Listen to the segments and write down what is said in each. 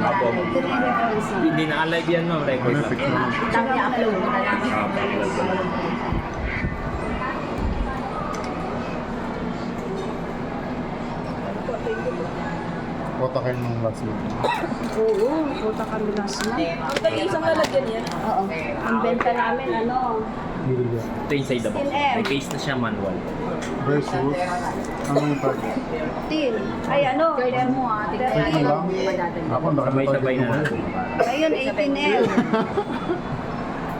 Apo. reference mo. Hindi na-alive yan, ma'am. Record lang. Tapos i-upload mo na lang. Kota kayo ng last month. Oo, puta kami last month. Ang isang lalagyan yan. Oo. Ang benta namin, ano, Ito inside the box. May case na siya manual. Versus, ano yung target? tin. Ay, ano, termo ah. Ito lang? Ako, Sabay-sabay na natin. Ayun, 18L.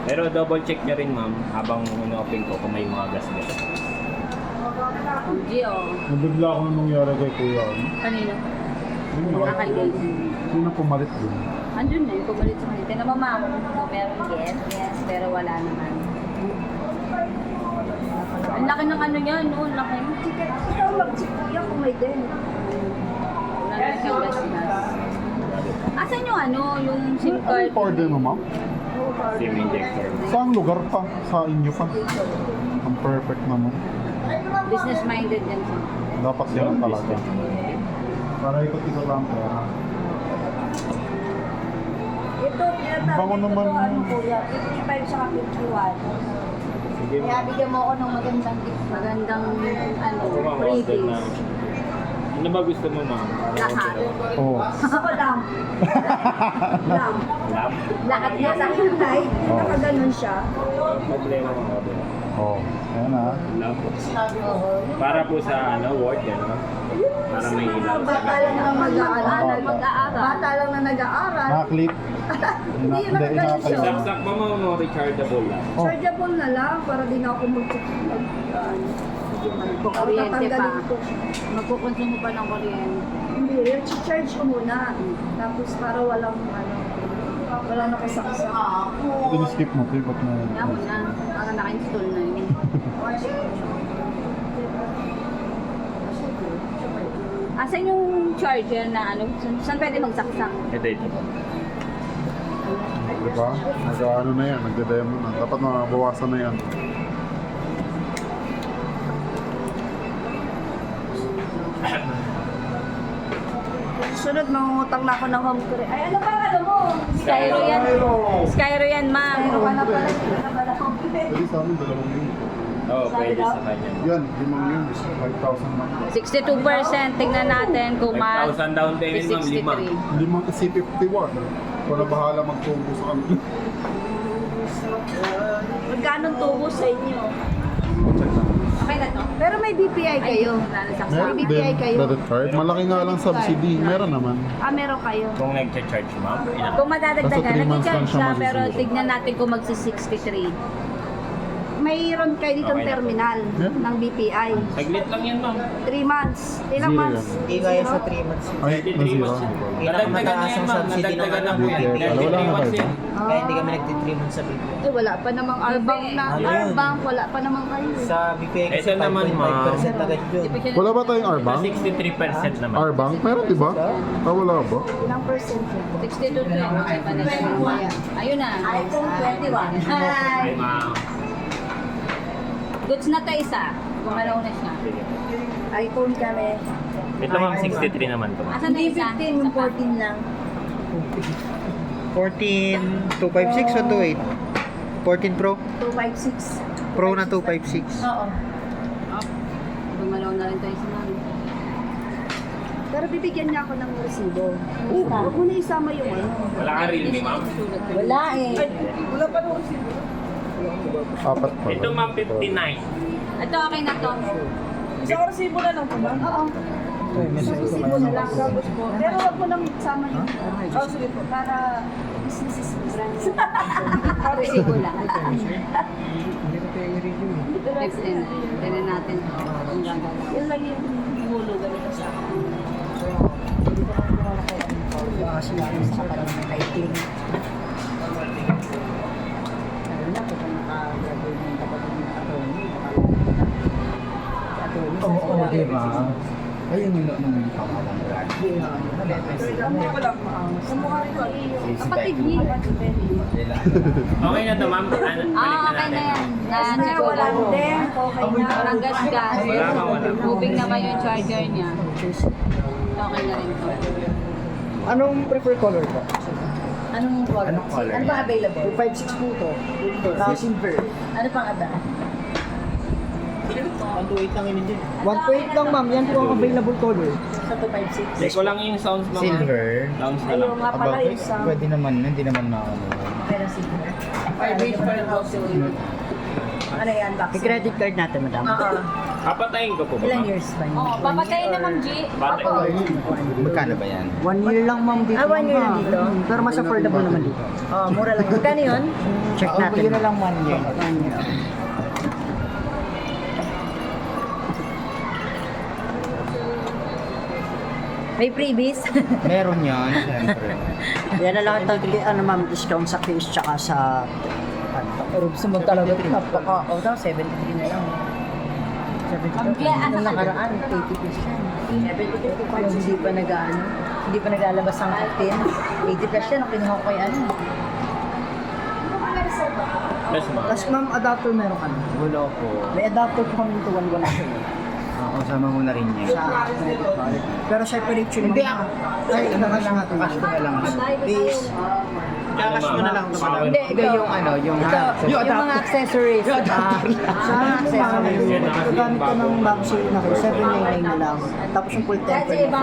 Pero double check nyo rin, ma'am, habang ino-open ko kung may mga gas-gas. Ang Gio. Nabigla ako nung nangyari kay Kuya. Kanino? Yun na. Nakalive. Sino pumalit din? Andun na, yung pumalit sa kanila. Tinamama ako kung meron yes, pero wala naman. Ang laki ng ano niya, no? Ang laki. Ikaw mag-check kuya kung may din. Wala na siyang gas-gas. Asan yung ano, yung SIM Ano card? yung order mo, ma'am? SIM injector. Saan lugar pa? Sa inyo pa? Ang perfect naman. Business-minded yan siya. Dapat yan talaga. Para ikot-ikot lang pera. Ito, Bango naman. ito, ano kuya, 55 sa 51. Sige, Kaya bigyan mo ako ng magandang ano, freebies. Ano ba gusto mo, ma'am? Lahat. Oo. Ako lang. Lang. Lab? Lahat niya sa akin ay nakaganon siya. Problema mo ako. Oo. Ayan na. Lab? Oo. Para po sa ano, word, ano? Para may ilaw. Bata lang na mag-aaral. Bata lang na nag-aaral. Naka-clip. Hindi yun nakaganon siya. Saksak pa mo, rechargeable lang. Oh. Chargeable na lang para di na ako Kuryente pa. Tatanggalin ko. Magkukonsumo pa ng kuryente. Hindi, charge ko muna. Tapos para walang walang nakasaksak. Tin-skip mo, Tay. Ba't na? Kaya mo na. Para naka-install na yun. Asan yung charger na ano? Saan pwede magsaksak? Ito. Diba? Nag-ano na yan. Nagde-demo na. Dapat mabawasan na yan. Sunod, mangungutang na ako ng home credit. Ay, ano ba ano mo? Skyro yan. Skyro yan, ma'am. Ano ka na pala? Hindi ka pala home credit. Pwede sa amin, 2 yun. Oo, pwede sa kanya. Yan, 5 yun. 5,000 lang. 62%. Tignan natin kung 5,000 down payment, ma'am, 5. 63. 5 kasi 51. Kung na bahala magtubo sa kanila. Magkano tubo sa inyo? Okay na to? Pero may BPI kayo. Meron May din. BPI kayo. Credit card. Malaki nga lang subsidy. Meron naman. Ah, meron kayo. Kung nag-charge, ma'am, Kung madadagdagan, Basta 3 months lang nag-charge siya siya, pero masisira. tignan natin kung magsi-63. Mayroon kayo ditong Okay na. terminal Meron. ng BPI. Saglit lang yan, ma'am. 3 months. Ilang Zero months? Hindi kaya sa 3 months. Ay, 3 na-zero. months. Nadagdagan na yan, ma'am. Nadagdagan na po yan. BPI. Wala na 3 months kayo. yan. Kaya hindi kami nagti-3 months sa BPI. Eh, wala pa namang R-Bank na. Ano yun? R-Bank, wala pa naman kayo. Sa BPI kasi Ito naman, 5.5% agad yun. Wala ba tayong R-Bank? 63% naman. R-Bank? Meron, di ba? Ah, wala ba? Ilang percent yun? 62 to yun. Ayun na. iPhone 21. Ay, ma'am. Goods na to isa. Gumalaw na siya. Sige. iPhone kami. Ito, ma'am, 63 naman to. Asan na isa? 15, yung 14 lang. 14, 256 o 28? 14 Pro? 256. Pro na 256. Oo. Gumalaw na rin to isa namin. Pero bibigyan niya ako ng resibo. Huwag mo na isama yung ano. Wala ka Realme, ma'am. Wala eh. Apat pa. Ito, ma'am, 59. Ito okay na to. Isang resibo na lang po ba? Oo. Isang resibo na lang. Tapos po. Pero huwag mo lang isama yung... Oh, sige po. Para business is business. Resibo lang. Next in. Tignan natin kung gagalaw. Yun lang yung hulugan nito sa akin. Kasi natin sa kapalit ng typing. Lalo na kung naka-graduate ng kapatid ng attorney. Oo, diba? Ayun yung nung pangalan. Kamukha rin ko kapatid niya. Okay na to, ma'am. Balik na Okay na yan. natin. Na Wala din. Okay na. Walang gas-gas. Wala. Moving naman yung charger niya. Okay na rin to. Anong prefer color po? Anong color? Anong color? Ano pang available? 256 po to. Silver. Ano pang aba? 128 lang ma'am, yan po ang available color. Sa 256? Check ko lang yung sounds mga. Silver. Sounds na lang. Ayun nga pala yung sa... Pwede naman, hindi naman na ano. Okay na silver. 5 pa rin Ano yan, box? I-credit card natin, madam. Oo. Papatayin ko po ba? Ilang ma'am? years ba yun? Oo, papatayin na Ma'am G. Papatayin. Magkano ba yan? 1 year lang ma'am dito. 1 year lang ma'am. dito? Pero mas affordable naman dito. Oh, mura lang. Magkano yun? Check natin. Yun na lang 1 year. May freebies? Meron yan, siyempre. Yan na lang ito, ano ma'am, discount sa case tsaka sa... Pero gusto mo talaga napaka... O, 73 na lang. 73. Nung nakaraan, 80 pesos yan. 73 pa hindi pa nag-ano. Hindi pa naglalabas ang 15. 80 pesos yan, ang kinuha ko kay ano. Yes, ma'am. Tapos ma'am, adapter meron ka na. Wala po. May adapter po kami nito 1 Oo, sama mo na rin yan. sa credit card. Pero separate yun. Hindi ma'am. Ay, ano na lang ito. Cash ko na lang. Please. Cash mo na lang. Hindi, Hindi, yung ano, yung... Yung mga accessories. Sa accessories. Gagamit ko ng back sale na kayo, 799 na lang. Tapos yung full temper na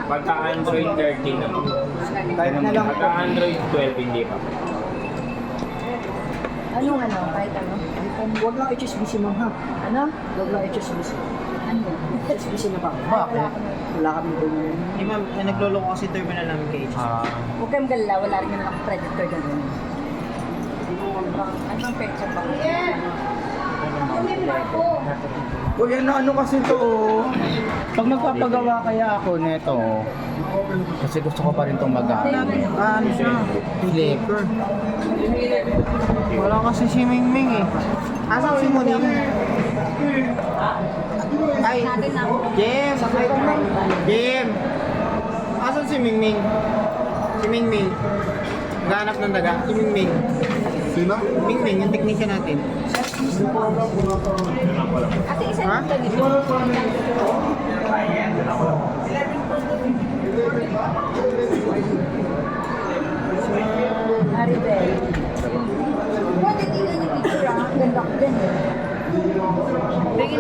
499. Pagka Android 13 naman. Kahit na lang Pagka Android 12 hindi pa. Anong ano? Kahit ano? Huwag lang HSBC ma'am ha. Ano? Huwag lang HSBC. Ano? HSBC na pa. Bakit? Wala kami doon. Eh ma'am, nagloloko kasi terminal namin kay HSBC. Huwag kayong galala, wala rin naman akong credit card na gano'n. Ano ang pecha pa? Uy, ano kasi to? Pag magpapagawa kaya ako neto, kasi gusto ko pa rin itong Ano siya? flip. Wala kasi si Mingming eh. Asan si Muning? Ay, Jem! Jem! Asan si Mingming? Si Mingming. Naghanap ng daga. Si Mingming. Sino? Mingming, yung technician natin. Ate, isa Ha? lang ito.